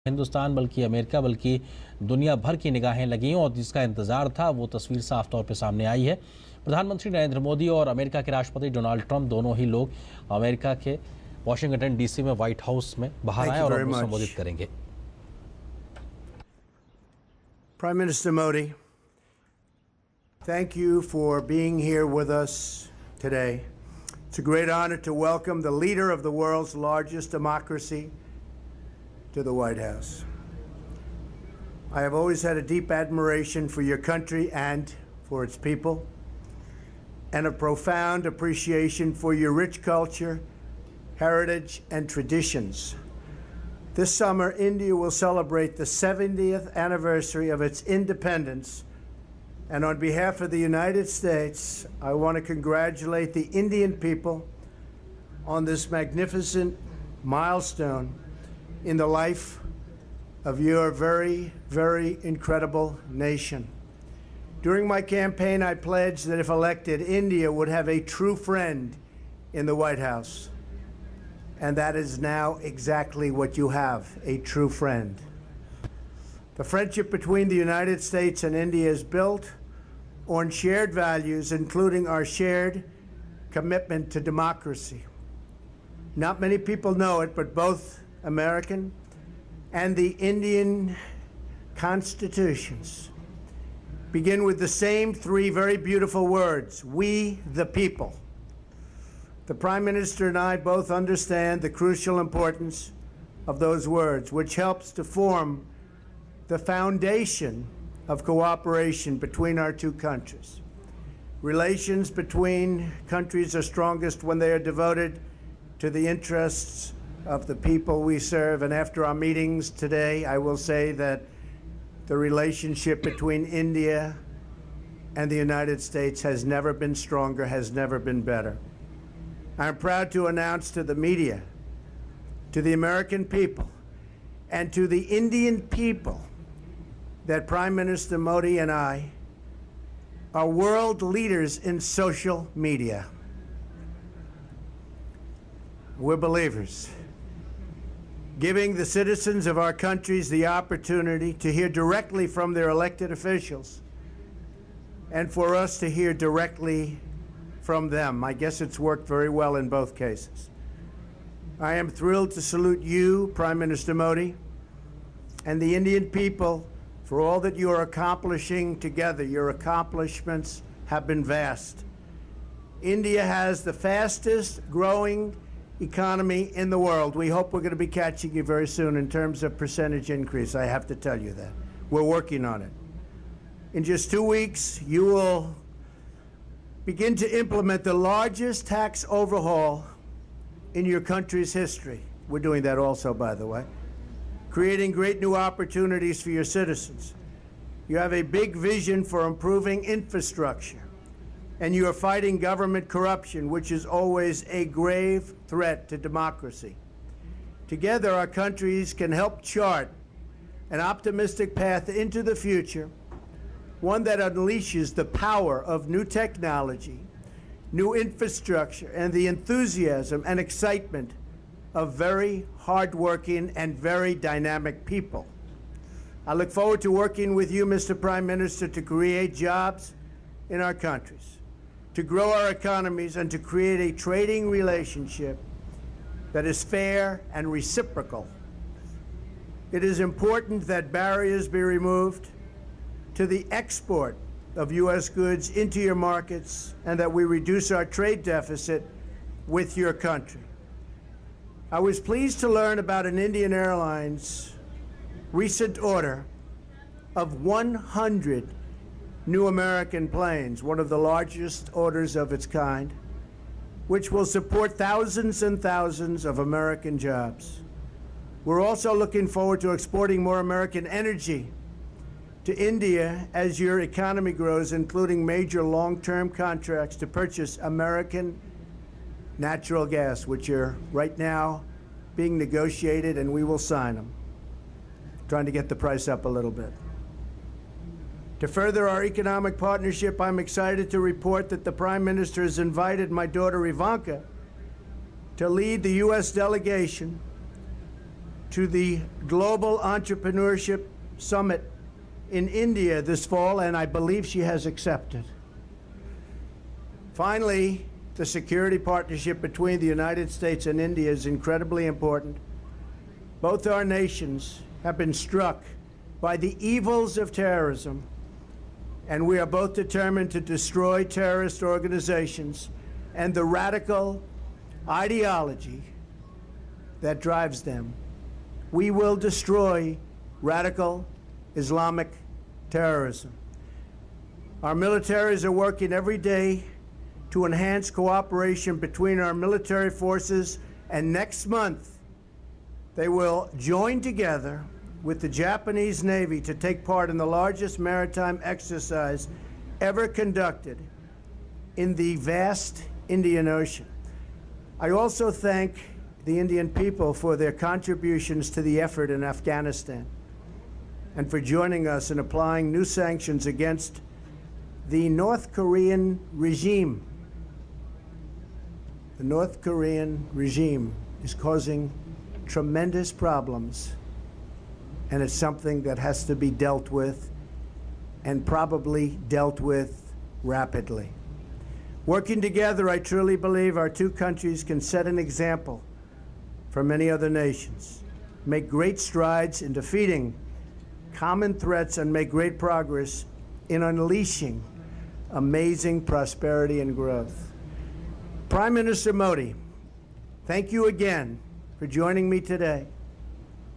हिंदुस्तान बल्कि अमेरिका बल्कि दुनिया भर की निगाहें लगी और जिसका इंतजार था वो तस्वीर साफ तौर पे सामने आई है। प्रधानमंत्री नरेंद्र मोदी और अमेरिका के राष्ट्रपति डोनाल्ड ट्रंप दोनों ही लोग अमेरिका के वाशिंगटन डीसी में व्हाइट हाउस में बाहर आए और उनको संबोधित करेंगे। Prime Minister Modi, thank you for being here with us today. It's a great honor to welcome the leader of the world's largest democracy to the White House. I have always had a deep admiration for your country and for its people, and a profound appreciation for your rich culture, heritage, and traditions. This summer, India will celebrate the 70th anniversary of its independence, and on behalf of the United States, I want to congratulate the Indian people on this magnificent milestone in the life of your very, very incredible nation. During my campaign, I pledged that if elected, India would have a true friend in the White House. And that is now exactly what you have, a true friend. The friendship between the United States and India is built on shared values, including our shared commitment to democracy. Not many people know it, but both American and the Indian constitutions begin with the same three very beautiful words: we the people. The Prime Minister and I both understand the crucial importance of those words, which helps to form the foundation of cooperation between our two countries. Relations between countries are strongest when they are devoted to the interests of the people we serve. And after our meetings today, I will say that the relationship between India and the United States has never been stronger, has never been better. I'm proud to announce to the media, to the American people, and to the Indian people that Prime Minister Modi and I are world leaders in social media. We're believers, giving the citizens of our countries the opportunity to hear directly from their elected officials and for us to hear directly from them. I guess it's worked very well in both cases. I am thrilled to salute you, Prime Minister Modi, and the Indian people for all that you are accomplishing together. Your accomplishments have been vast. India has the fastest growing economy in the world. We hope we're going to be catching you very soon in terms of percentage increase. I have to tell you that. We're working on it. In just 2 weeks, you will begin to implement the largest tax overhaul in your country's history. We're doing that also, by the way, creating great new opportunities for your citizens. You have a big vision for improving infrastructure, and you are fighting government corruption, which is always a grave threat to democracy. Together, our countries can help chart an optimistic path into the future, one that unleashes the power of new technology, new infrastructure, and the enthusiasm and excitement of very hardworking and very dynamic people. I look forward to working with you, Mr. Prime Minister, to create jobs in our countries, to grow our economies, and to create a trading relationship that is fair and reciprocal. It is important that barriers be removed to the export of U.S. goods into your markets and that we reduce our trade deficit with your country. I was pleased to learn about an Indian Airlines recent order of 100 new American planes, one of the largest orders of its kind, which will support thousands and thousands of American jobs. We're also looking forward to exporting more American energy to India as your economy grows, including major long-term contracts to purchase American natural gas, which are right now being negotiated, and we will sign them, trying to get the price up a little bit. To further our economic partnership, I'm excited to report that the Prime Minister has invited my daughter Ivanka to lead the U.S. delegation to the Global Entrepreneurship Summit in India this fall, and I believe she has accepted. Finally, the security partnership between the United States and India is incredibly important. Both our nations have been struck by the evils of terrorism, and we are both determined to destroy terrorist organizations and the radical ideology that drives them. We will destroy radical Islamic terrorism. Our militaries are working every day to enhance cooperation between our military forces, and next month they will join together with the Japanese Navy to take part in the largest maritime exercise ever conducted in the vast Indian Ocean. I also thank the Indian people for their contributions to the effort in Afghanistan and for joining us in applying new sanctions against the North Korean regime. The North Korean regime is causing tremendous problems, and it's something that has to be dealt with, and probably dealt with rapidly. Working together, I truly believe our two countries can set an example for many other nations, make great strides in defeating common threats, and make great progress in unleashing amazing prosperity and growth. Prime Minister Modi, thank you again for joining me today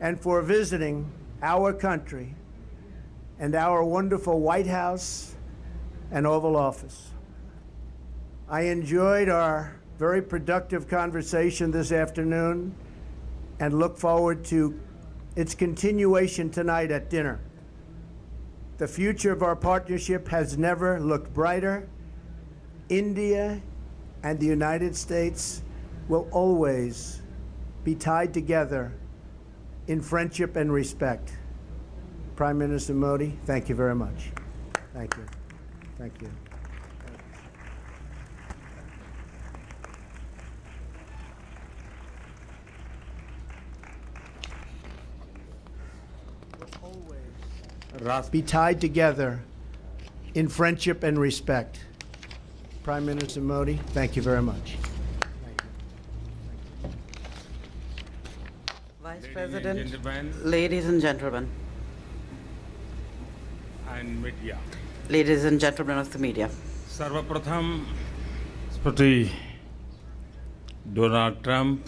and for visiting our country and our wonderful White House and Oval Office. I enjoyed our very productive conversation this afternoon and look forward to its continuation tonight at dinner. The future of our partnership has never looked brighter. India and the United States will always be tied together in friendship and respect. Prime Minister Modi, thank you very much. Thank you. Thank you. Be tied together in friendship and respect. Prime Minister Modi, thank you very much. Vice President, ladies and gentlemen, and media. ladies and gentlemen of the media. सर्वप्रथम राष्ट्रपति Donald Trump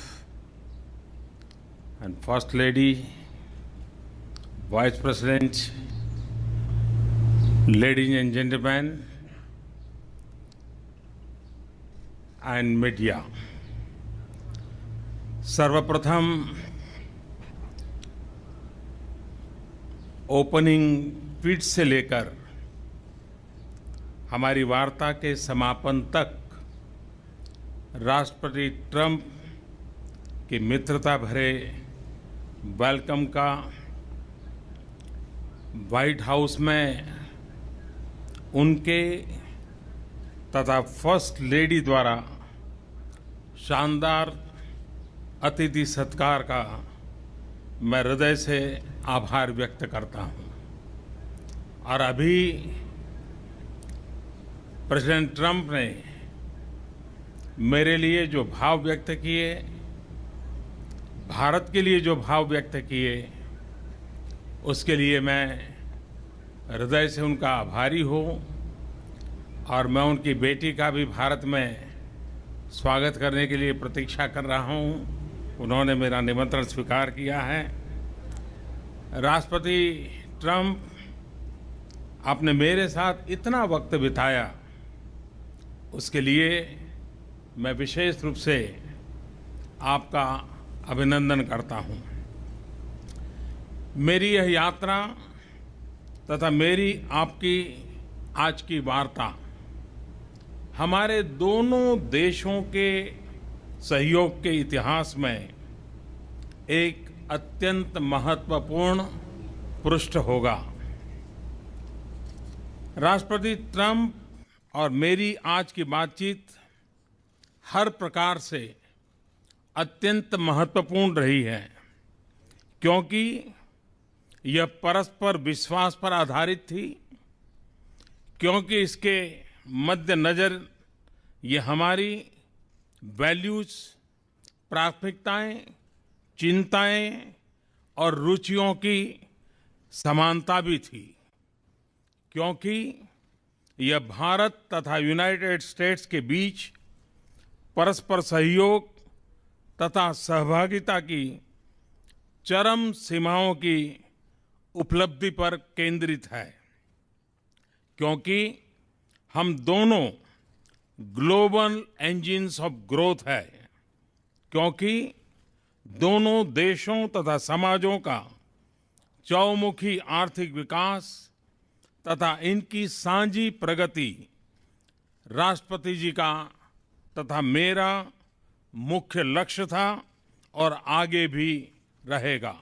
and First Lady, Vice President, ladies and gentlemen, and media. सर्वप्रथम opening tweet से लेकर हमारी वार्ता के समापन तक राष्ट्रपति ट्रंप की मित्रता भरे वेलकम का व्हाइट हाउस में उनके तथा फर्स्ट लेडी द्वारा शानदार अतिथि सत्कार का मैं हृदय से आभार व्यक्त करता हूं। और अभी प्रेसिडेंट ट्रंप ने मेरे लिए जो भाव व्यक्त किए, भारत के लिए जो भाव व्यक्त किए, उसके लिए मैं हृदय से उनका आभारी हूं। और मैं उनकी बेटी का भी भारत में स्वागत करने के लिए प्रतीक्षा कर रहा हूं। उन्होंने मेरा निमंत्रण स्वीकार किया है। राष्ट्रपति ट्रंप, आपने मेरे साथ इतना वक्त बिताया, उसके लिए मैं विशेष रूप से आपका अभिनंदन करता हूं। मेरी यह यात्रा तथा मेरी आपकी आज की वार्ता हमारे दोनों देशों के सहयोग के इतिहास में एक अत्यंत महत्वपूर्ण पृष्ठ होगा। राष्ट्रपति ट्रंप और मेरी आज की बातचीत हर प्रकार से अत्यंत महत्वपूर्ण रही है, क्योंकि यह परस्पर विश्वास पर आधारित थी, क्योंकि इसके मद्देनजर ये हमारी वैल्यूज, प्राथमिकताएं, चिंताएं और रुचियों की समानता भी थी, क्योंकि यह भारत तथा यूनाइटेड स्टेट्स के बीच परस्पर सहयोग तथा सहभागिता की चरम सीमाओं की उपलब्धि पर केंद्रित है, क्योंकि हम दोनों ग्लोबल इंजिन्स ऑफ ग्रोथ है, क्योंकि दोनों देशों तथा समाजों का चौमुखी आर्थिक विकास तथा इनकी साझी प्रगति राष्ट्रपति जी का तथा मेरा मुख्य लक्ष्य था और आगे भी रहेगा,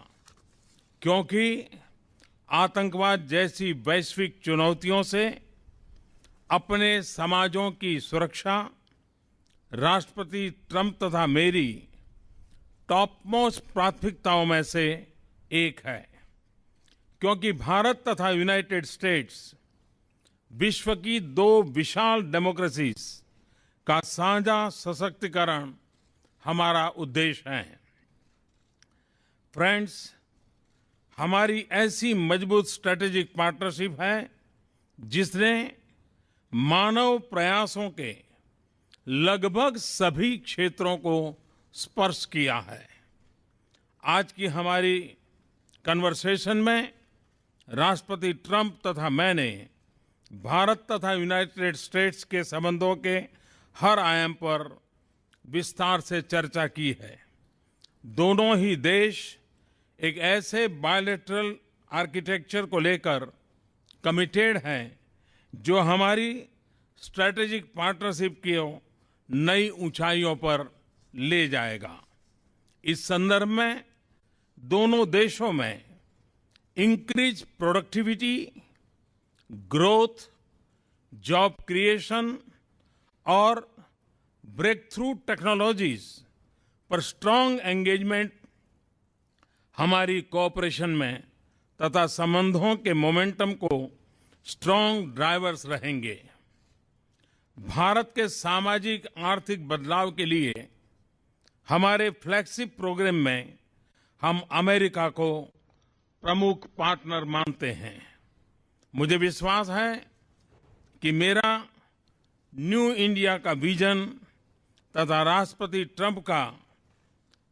क्योंकि आतंकवाद जैसी वैश्विक चुनौतियों से अपने समाजों की सुरक्षा राष्ट्रपति ट्रंप तथा मेरी टॉप मोस्ट प्राथमिकताओं में से एक है, क्योंकि भारत तथा यूनाइटेड स्टेट्स विश्व की दो विशाल डेमोक्रेसीज का साझा सशक्तिकरण हमारा उद्देश्य है। फ्रेंड्स, हमारी ऐसी मजबूत स्ट्रेटेजिक पार्टनरशिप है जिसने मानव प्रयासों के लगभग सभी क्षेत्रों को स्पर्श किया है। आज की हमारी कन्वर्सेशन में राष्ट्रपति ट्रंप तथा मैंने भारत तथा यूनाइटेड स्टेट्स के संबंधों के हर आयाम पर विस्तार से चर्चा की है। दोनों ही देश एक ऐसे बायलैटरल आर्किटेक्चर को लेकर कमिटेड हैं जो हमारी स्ट्रैटेजिक पार्टनरशिप को नई ऊंचाइयों पर ले जाएगा। इस संदर्भ में दोनों देशों में increase productivity, growth, job creation और ब्रेक थ्रू टेक्नोलॉजीज पर स्ट्रांग एंगेजमेंट हमारी कोऑपरेशन में तथा संबंधों के मोमेंटम को स्ट्रांग ड्राइवर्स रहेंगे। भारत के सामाजिक आर्थिक बदलाव के लिए हमारे फ्लैगशिप प्रोग्राम में हम अमेरिका को प्रमुख पार्टनर मानते हैं। मुझे विश्वास है कि मेरा न्यू इंडिया का विजन तथा राष्ट्रपति ट्रंप का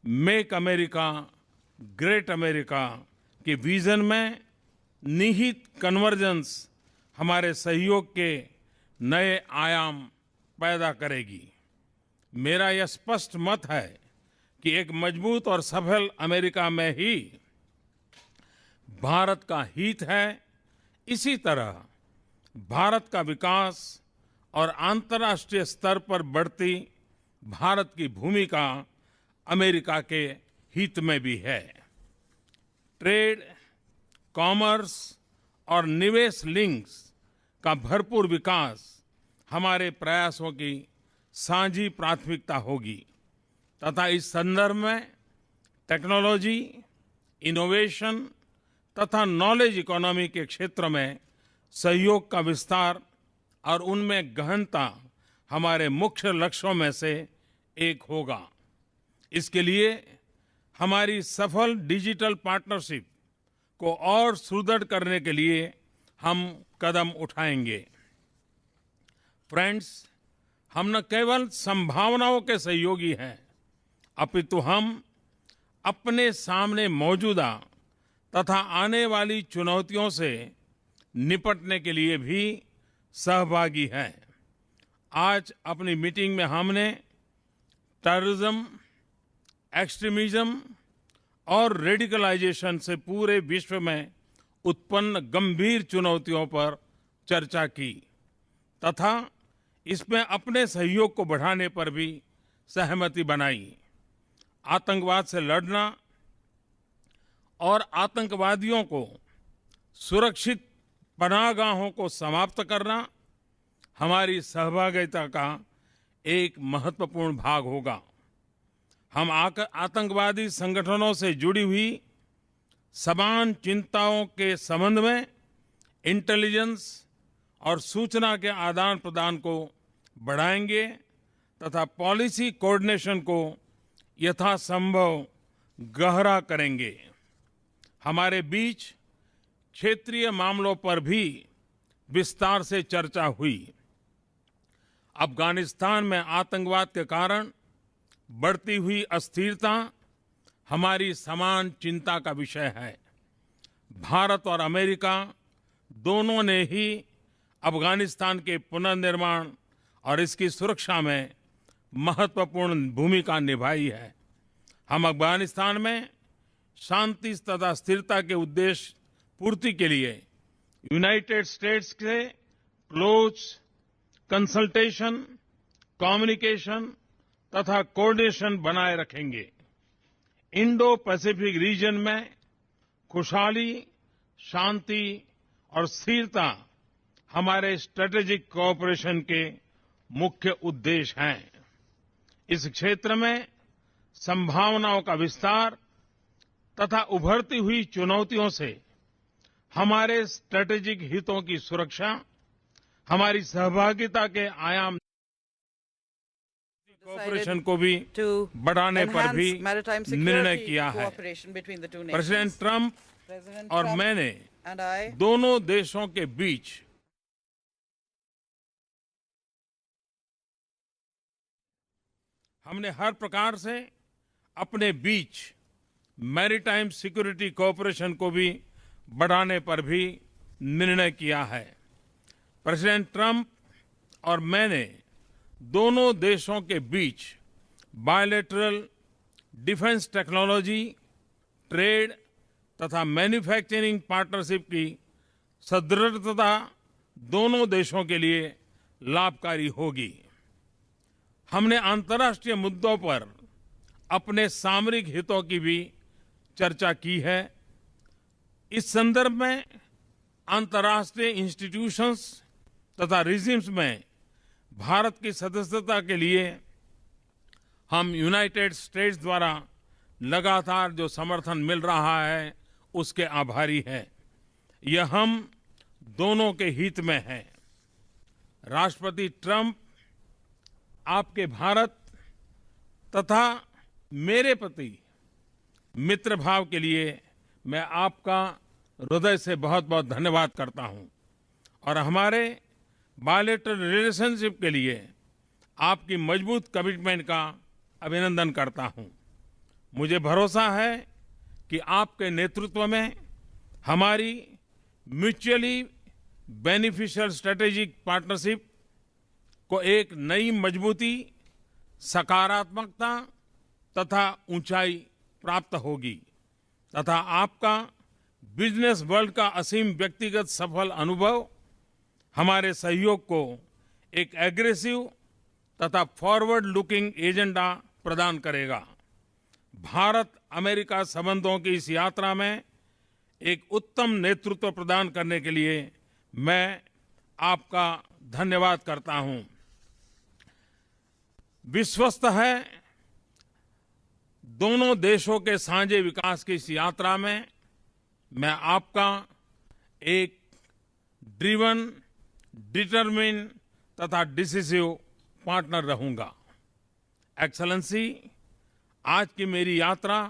मेक अमेरिका ग्रेट अमेरिका के विजन में निहित कन्वर्जेंस हमारे सहयोग के नए आयाम पैदा करेगी। मेरा यह स्पष्ट मत है कि एक मजबूत और सफल अमेरिका में ही भारत का हित है। इसी तरह भारत का विकास और अंतर्राष्ट्रीय स्तर पर बढ़ती भारत की भूमिका अमेरिका के हित में भी है। ट्रेड, कॉमर्स और निवेश लिंक्स का भरपूर विकास हमारे प्रयासों की साझी प्राथमिकता होगी तथा इस संदर्भ में टेक्नोलॉजी, इनोवेशन तथा नॉलेज इकोनॉमी के क्षेत्र में सहयोग का विस्तार और उनमें गहनता हमारे मुख्य लक्ष्यों में से एक होगा। इसके लिए हमारी सफल डिजिटल पार्टनरशिप को और सुदृढ़ करने के लिए हम कदम उठाएंगे। फ्रेंड्स, हम न केवल संभावनाओं के सहयोगी हैं, अपितु हम अपने सामने मौजूदा तथा आने वाली चुनौतियों से निपटने के लिए भी सहभागी हैं। आज अपनी मीटिंग में हमने टेररिज्म, एक्सट्रीमिज्म और रेडिकलाइजेशन से पूरे विश्व में उत्पन्न गंभीर चुनौतियों पर चर्चा की तथा इसमें अपने सहयोग को बढ़ाने पर भी सहमति बनाई। आतंकवाद से लड़ना और आतंकवादियों को सुरक्षित पनाहगाहों को समाप्त करना हमारी सहभागिता का एक महत्वपूर्ण भाग होगा। हम आतंकवादी संगठनों से जुड़ी हुई समान चिंताओं के संबंध में इंटेलिजेंस और सूचना के आदान प्रदान को बढ़ाएंगे तथा पॉलिसी कोऑर्डिनेशन को यथासंभव गहरा करेंगे। हमारे बीच क्षेत्रीय मामलों पर भी विस्तार से चर्चा हुई। अफगानिस्तान में आतंकवाद के कारण बढ़ती हुई अस्थिरता हमारी समान चिंता का विषय है। भारत और अमेरिका दोनों ने ही अफगानिस्तान के पुनर्निर्माण और इसकी सुरक्षा में महत्वपूर्ण भूमिका निभाई है। हम अफगानिस्तान में शांति तथा स्थिरता के उद्देश्य पूर्ति के लिए यूनाइटेड स्टेट्स के क्लोज कंसल्टेशन, कम्युनिकेशन तथा कोऑर्डिनेशन बनाए रखेंगे। इंडो पैसिफिक रीजन में खुशहाली, शांति और स्थिरता हमारे स्ट्रेटेजिक कोऑपरेशन के मुख्य उद्देश्य हैं। इस क्षेत्र में संभावनाओं का विस्तार तथा उभरती हुई चुनौतियों से हमारे स्ट्रेटेजिक हितों की सुरक्षा, हमारी सहभागिता के आयाम कोऑपरेशन को भी बढ़ाने पर भी निर्णय किया है। प्रेसिडेंट ट्रंप और मैंने दोनों देशों के बीच हमने हर प्रकार से अपने बीच मैरीटाइम सिक्योरिटी कोऑपरेशन को भी बढ़ाने पर भी निर्णय किया है। प्रेसिडेंट ट्रंप और मैंने दोनों देशों के बीच बायलैटरल डिफेंस टेक्नोलॉजी, ट्रेड तथा मैन्युफैक्चरिंग पार्टनरशिप की सुदृढ़ता दोनों देशों के लिए लाभकारी होगी। हमने अंतर्राष्ट्रीय मुद्दों पर अपने सामरिक हितों की भी चर्चा की है। इस संदर्भ में अंतर्राष्ट्रीय इंस्टीट्यूशंस तथा रिजिम्स में भारत की सदस्यता के लिए हम यूनाइटेड स्टेट्स द्वारा लगातार जो समर्थन मिल रहा है उसके आभारी हैं। यह हम दोनों के हित में है। राष्ट्रपति ट्रंप आपके भारत तथा मेरे प्रति मित्र भाव के लिए मैं आपका हृदय से बहुत बहुत धन्यवाद करता हूं और हमारे बायलैटरल रिलेशनशिप के लिए आपकी मजबूत कमिटमेंट का अभिनंदन करता हूं। मुझे भरोसा है कि आपके नेतृत्व में हमारी म्यूचुअली बेनिफिशियल स्ट्रेटेजिक पार्टनरशिप को एक नई मजबूती, सकारात्मकता तथा ऊंचाई प्राप्त होगी तथा आपका बिजनेस वर्ल्ड का असीम व्यक्तिगत सफल अनुभव हमारे सहयोग को एक एग्रेसिव तथा फॉरवर्ड लुकिंग एजेंडा प्रदान करेगा। भारत अमेरिका संबंधों की इस यात्रा में एक उत्तम नेतृत्व प्रदान करने के लिए मैं आपका धन्यवाद करता हूं। विश्वस्त है दोनों देशों के साझे विकास की इस यात्रा में मैं आपका एक ड्रिवन, डिटरमिन तथा डिसिसिव पार्टनर रहूंगा। एक्सेलेंसी, आज की मेरी यात्रा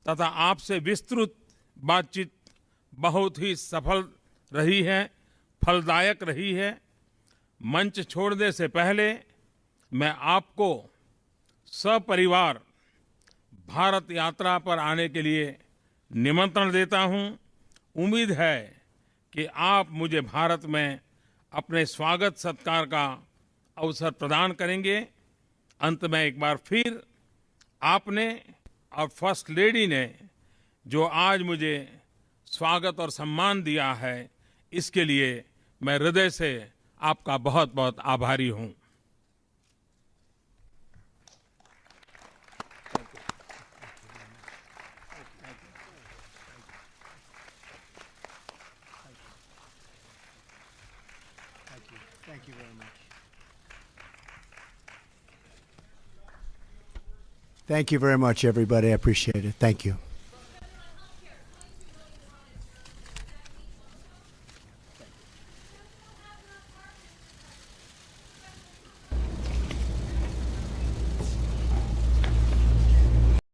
तथा आपसे विस्तृत बातचीत बहुत ही सफल रही है, फलदायक रही है। मंच छोड़ने से पहले मैं आपको सपरिवार भारत यात्रा पर आने के लिए निमंत्रण देता हूं। उम्मीद है कि आप मुझे भारत में अपने स्वागत सत्कार का अवसर प्रदान करेंगे। अंत में एक बार फिर आपने और फर्स्ट लेडी ने जो आज मुझे स्वागत और सम्मान दिया है, इसके लिए मैं हृदय से आपका बहुत बहुत आभारी हूं। Thank you very much. Thank you very much, everybody. I appreciate it. Thank you.